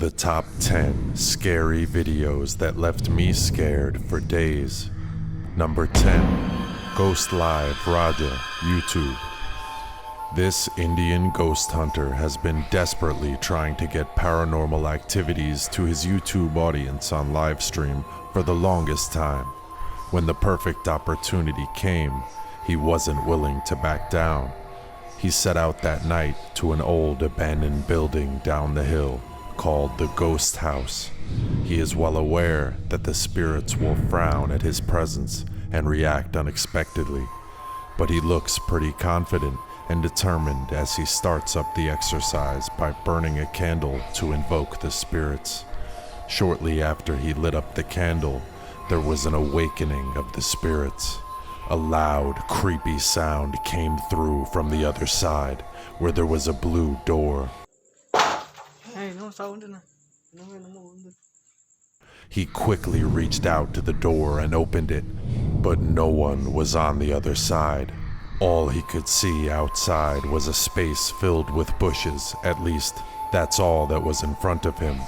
The top 10 scary videos that left me scared for days. Number 10, Ghost Live Raja, YouTube. This Indian ghost hunter has been desperately trying to get paranormal activities to his YouTube audience on live stream for the longest time. When the perfect opportunity came, he wasn't willing to back down. He set out that night to an old abandoned building down the hill called the Ghost House. He is well aware that the spirits will frown at his presence and react unexpectedly, but he looks pretty confident and determined as he starts up the exercise by burning a candle to invoke the spirits. Shortly after he lit up the candle, there was an awakening of the spirits. A loud, creepy sound came through from the other side, where there was a blue door. He quickly reached out to the door and opened it, but no one was on the other side. All he could see outside was a space filled with bushes. At least, that's all that was in front of him.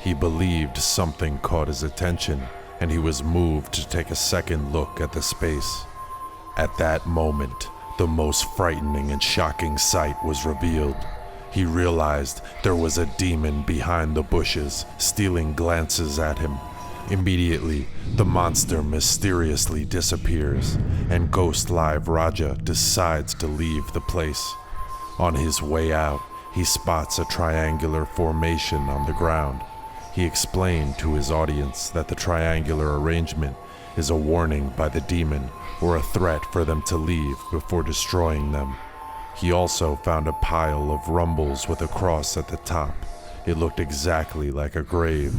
He believed something caught his attention, and he was moved to take a second look at the space. At that moment, the most frightening and shocking sight was revealed. He realized there was a demon behind the bushes, stealing glances at him. Immediately, the monster mysteriously disappears, and Ghost Live Raja decides to leave the place. On his way out, he spots a triangular formation on the ground. He explained to his audience that the triangular arrangement is a warning by the demon or a threat for them to leave before destroying them. He also found a pile of rumbles with a cross at the top. It looked exactly like a grave.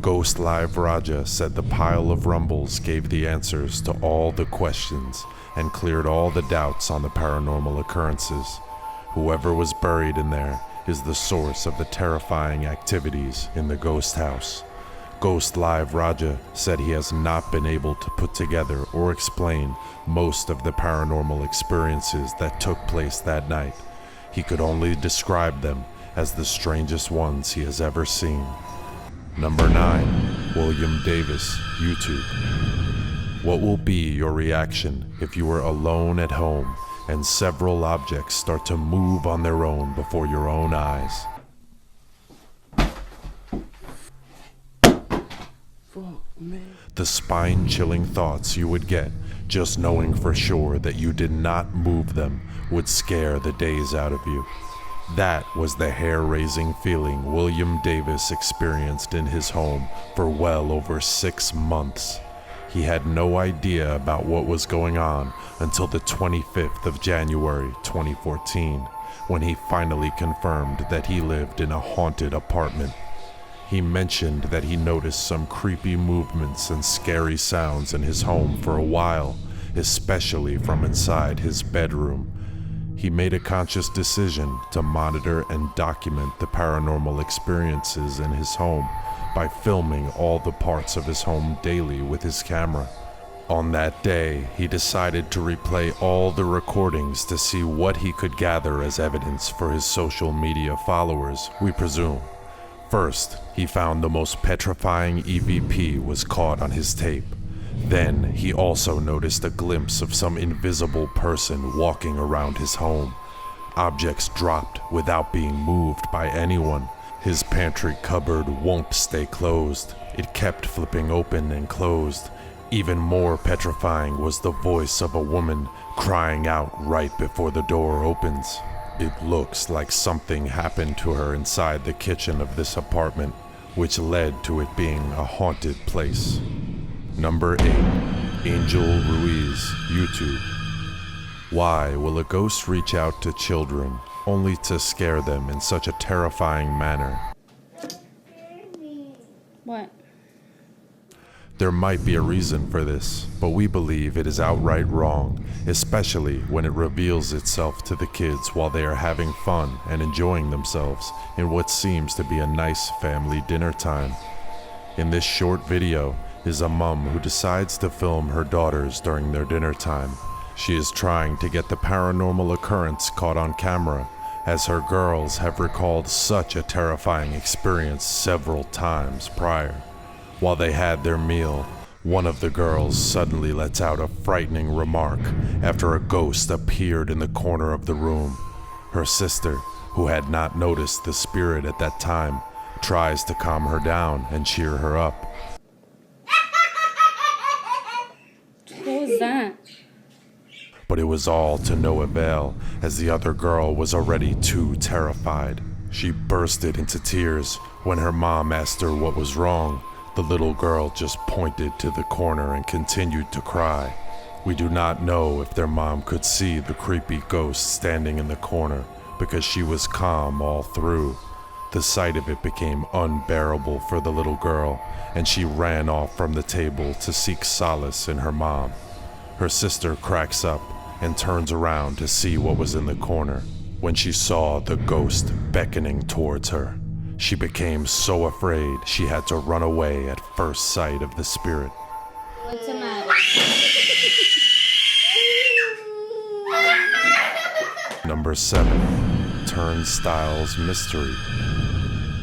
Ghost Live Raja said the pile of rumbles gave the answers to all the questions and cleared all the doubts on the paranormal occurrences. Whoever was buried in there is the source of the terrifying activities in the ghost house. Ghost Live Raja said he has not been able to put together or explain most of the paranormal experiences that took place that night. He could only describe them as the strangest ones he has ever seen. Number 9, William Davis, YouTube. What will be your reaction if you were alone at home and several objects start to move on their own before your own eyes? The spine-chilling thoughts you would get just knowing for sure that you did not move them would scare the days out of you. That was the hair-raising feeling William Davis experienced in his home for well over 6 months. He had no idea about what was going on until the 25th of January 2014, when he finally confirmed that he lived in a haunted apartment. He mentioned that he noticed some creepy movements and scary sounds in his home for a while, especially from inside his bedroom. He made a conscious decision to monitor and document the paranormal experiences in his home by filming all the parts of his home daily with his camera. On that day, he decided to replay all the recordings to see what he could gather as evidence for his social media followers, we presume. First, he found the most petrifying EVP was caught on his tape. Then, he also noticed a glimpse of some invisible person walking around his home. Objects dropped without being moved by anyone. His pantry cupboard won't stay closed. It kept flipping open and closed. Even more petrifying was the voice of a woman crying out right before the door opens. It looks like something happened to her inside the kitchen of this apartment, which led to it being a haunted place. Number 8, Angel Ruiz, YouTube. Why will a ghost reach out to children only to scare them in such a terrifying manner? What? There might be a reason for this, but we believe it is outright wrong, especially when it reveals itself to the kids while they are having fun and enjoying themselves in what seems to be a nice family dinner time. In this short video is a mom who decides to film her daughters during their dinner time. She is trying to get the paranormal occurrence caught on camera, as her girls have recalled such a terrifying experience several times prior. While they had their meal, one of the girls suddenly lets out a frightening remark after a ghost appeared in the corner of the room. Her sister, who had not noticed the spirit at that time, tries to calm her down and cheer her up. What was that? But it was all to no avail, as the other girl was already too terrified. She bursted into tears when her mom asked her what was wrong. The little girl just pointed to the corner and continued to cry. We do not know if their mom could see the creepy ghost standing in the corner, because she was calm all through. The sight of it became unbearable for the little girl, and she ran off from the table to seek solace in her mom. Her sister cracks up and turns around to see what was in the corner. When she saw the ghost beckoning towards her, she became so afraid she had to run away at first sight of the spirit. What's the matter? Number 7. Turnstiles Mystery.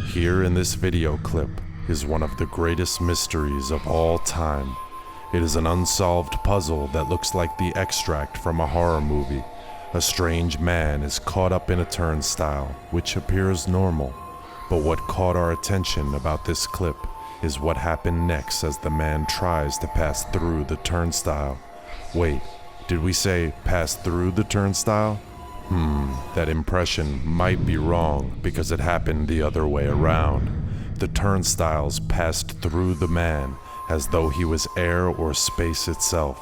Here in this video clip is one of the greatest mysteries of all time. It is an unsolved puzzle that looks like the extract from a horror movie. A strange man is caught up in a turnstile, which appears normal. But what caught our attention about this clip is what happened next as the man tries to pass through the turnstile. Wait, did we say pass through the turnstile? That impression might be wrong because it happened the other way around. The turnstiles passed through the man as though he was air or space itself.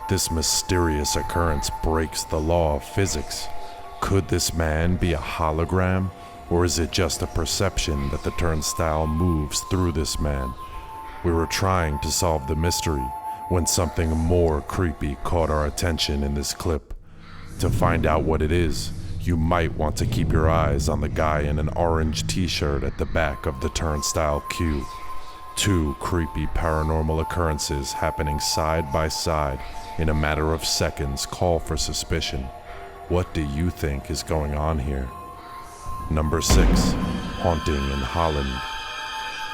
This mysterious occurrence breaks the law of physics. Could this man be a hologram, or is it just a perception that the turnstile moves through this man? We were trying to solve the mystery when something more creepy caught our attention in this clip. To find out what it is, you might want to keep your eyes on the guy in an orange t-shirt at the back of the turnstile queue. 2 creepy paranormal occurrences happening side by side in a matter of seconds call for suspicion. What do you think is going on here? Number 6. Haunting in Holland.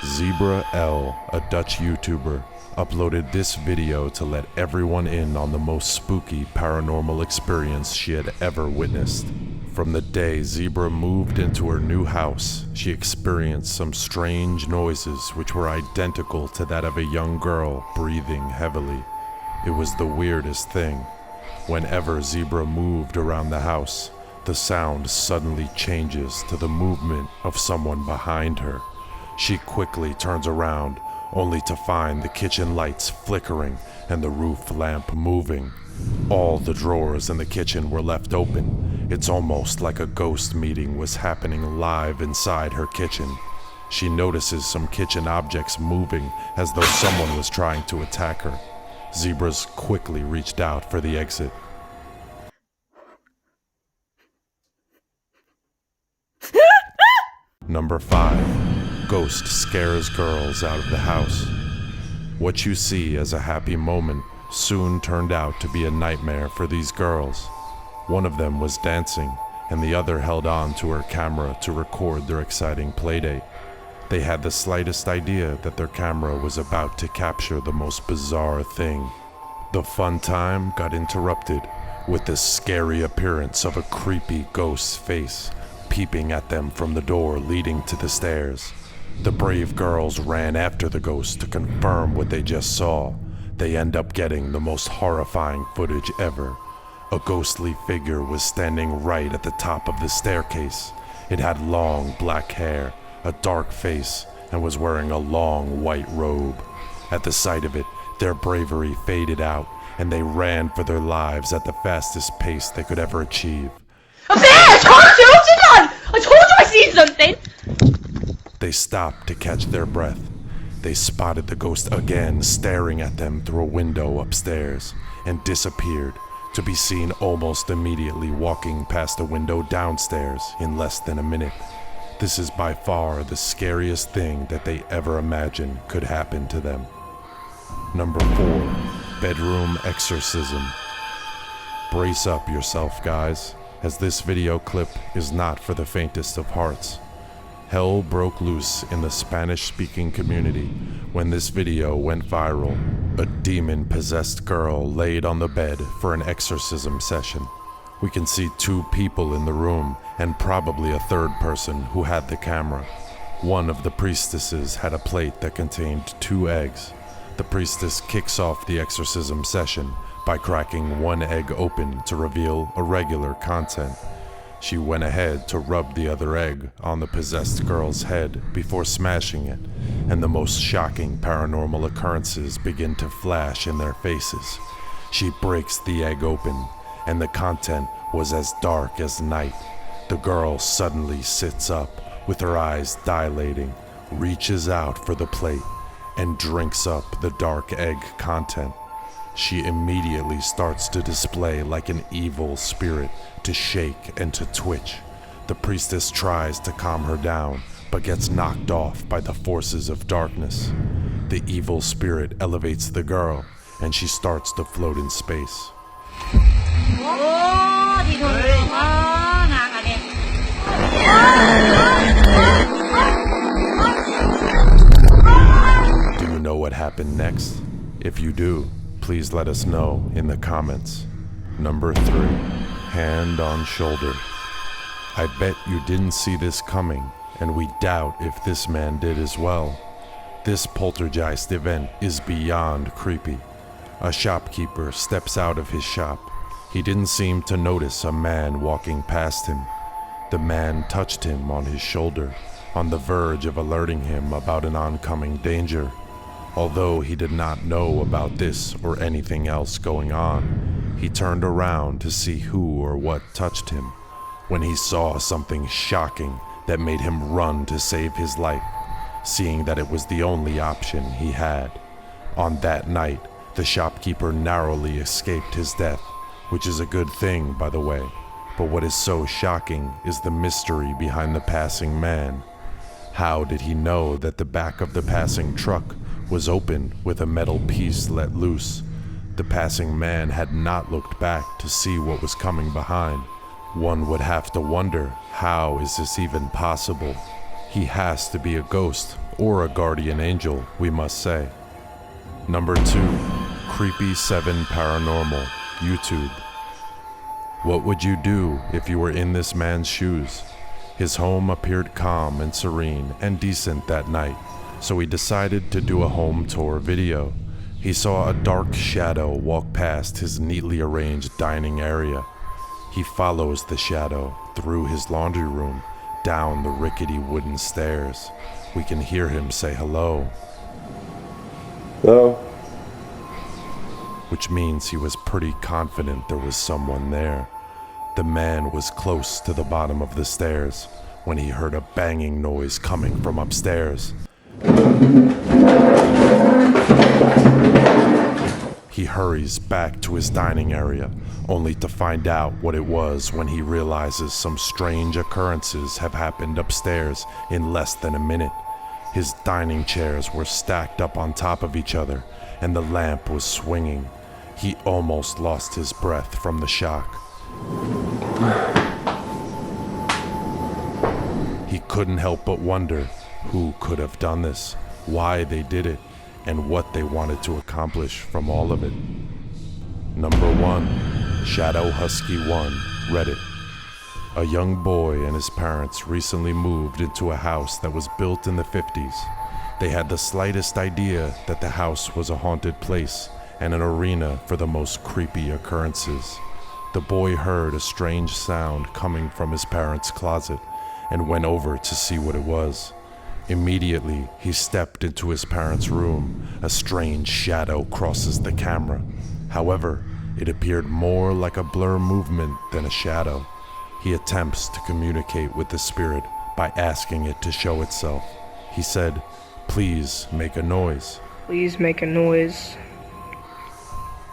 Zebra L, a Dutch YouTuber, uploaded this video to let everyone in on the most spooky paranormal experience she had ever witnessed. From the day Zebra moved into her new house, she experienced some strange noises which were identical to that of a young girl breathing heavily. It was the weirdest thing. Whenever Zebra moved around the house, the sound suddenly changes to the movement of someone behind her. She quickly turns around, only to find the kitchen lights flickering and the roof lamp moving. All the drawers in the kitchen were left open. It's almost like a ghost meeting was happening live inside her kitchen. She notices some kitchen objects moving as though someone was trying to attack her. Zebras quickly reached out for the exit. Number 5. Ghost scares girls out of the house. What you see as a happy moment soon turned out to be a nightmare for these girls. One of them was dancing, and the other held on to her camera to record their exciting playdate. They had the slightest idea that their camera was about to capture the most bizarre thing. The fun time got interrupted with the scary appearance of a creepy ghost's face peeping at them from the door leading to the stairs. The brave girls ran after the ghost to confirm what they just saw. They end up getting the most horrifying footage ever. A ghostly figure was standing right at the top of the staircase. It had long black hair, a dark face, and was wearing a long white robe. At the sight of it, their bravery faded out, and they ran for their lives at the fastest pace they could ever achieve. I'm there! I told you! What's it done? I told you I seen something! They stopped to catch their breath. They spotted the ghost again staring at them through a window upstairs, and disappeared, to be seen almost immediately walking past a window downstairs in less than a minute. This is by far the scariest thing that they ever imagined could happen to them. Number 4. Bedroom exorcism. Brace up yourself, guys. as this video clip is not for the faintest of hearts. Hell broke loose in the Spanish-speaking community when this video went viral. A demon-possessed girl laid on the bed for an exorcism session. We can see 2 people in the room and probably a third person who had the camera. One of the priestesses had a plate that contained 2 eggs. The priestess kicks off the exorcism session by cracking one egg open to reveal irregular content. She went ahead to rub the other egg on the possessed girl's head before smashing it, and the most shocking paranormal occurrences begin to flash in their faces. She breaks the egg open, and the content was as dark as night. The girl suddenly sits up, with her eyes dilating, reaches out for the plate, and drinks up the dark egg content. She immediately starts to display like an evil spirit, to shake and to twitch. The priestess tries to calm her down, but gets knocked off by the forces of darkness. The evil spirit elevates the girl, and she starts to float in space. Do you know what happened next? If you do, please let us know in the comments. Number 3, hand on shoulder. I bet you didn't see this coming, and we doubt if this man did as well. This poltergeist event is beyond creepy. A shopkeeper steps out of his shop. He didn't seem to notice a man walking past him. The man touched him on his shoulder, on the verge of alerting him about an oncoming danger. Although he did not know about this or anything else going on, he turned around to see who or what touched him, when he saw something shocking that made him run to save his life, seeing that it was the only option he had. On that night, the shopkeeper narrowly escaped his death, which is a good thing, by the way. But what is so shocking is the mystery behind the passing man. How did he know that the back of the passing truck was open with a metal piece let loose? The passing man had not looked back to see what was coming behind. One would have to wonder, how is this even possible? He has to be a ghost or a guardian angel, we must say. Number 2, Creepy 7 Paranormal, YouTube. What would you do if you were in this man's shoes? His home appeared calm and serene and decent that night, so he decided to do a home tour video. He saw a dark shadow walk past his neatly arranged dining area. He follows the shadow through his laundry room, down the rickety wooden stairs. We can hear him say hello. Hello? Which means he was pretty confident there was someone there. The man was close to the bottom of the stairs when he heard a banging noise coming from upstairs. He hurries back to his dining area, only to find out what it was when he realizes some strange occurrences have happened upstairs in less than a minute. His dining chairs were stacked up on top of each other, and the lamp was swinging. He almost lost his breath from the shock. He couldn't help but wonder who could have done this, why they did it, and what they wanted to accomplish from all of it. Number 1, Shadow Husky 1, Reddit. A young boy and his parents recently moved into a house that was built in the 50s. They had the slightest idea that the house was a haunted place and an arena for the most creepy occurrences. The boy heard a strange sound coming from his parents' closet and went over to see what it was. Immediately, he stepped into his parents' room. A strange shadow crosses the camera. However, it appeared more like a blur movement than a shadow. He attempts to communicate with the spirit by asking it to show itself. He said, "Please make a noise." Please make a noise.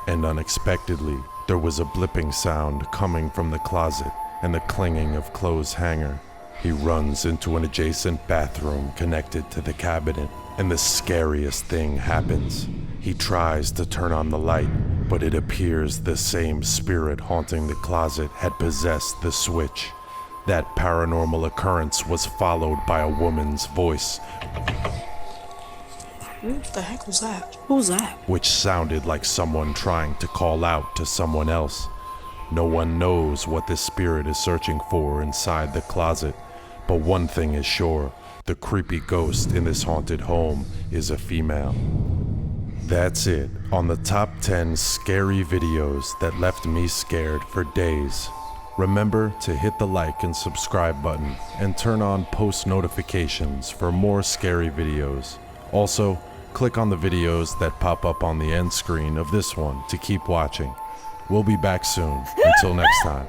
And unexpectedly, there was a blipping sound coming from the closet and the clanging of clothes hanger. He runs into an adjacent bathroom connected to the cabinet, and the scariest thing happens. He tries to turn on the light, but it appears the same spirit haunting the closet had possessed the switch. That paranormal occurrence was followed by a woman's voice, What the heck was that? Who was that? which sounded like someone trying to call out to someone else. No one knows what this spirit is searching for inside the closet, but one thing is sure, the creepy ghost in this haunted home is a female. That's it on the top 10 scary videos that left me scared for days. Remember to hit the like and subscribe button and turn on post notifications for more scary videos. Also, click on the videos that pop up on the end screen of this one to keep watching. We'll be back soon. Until next time.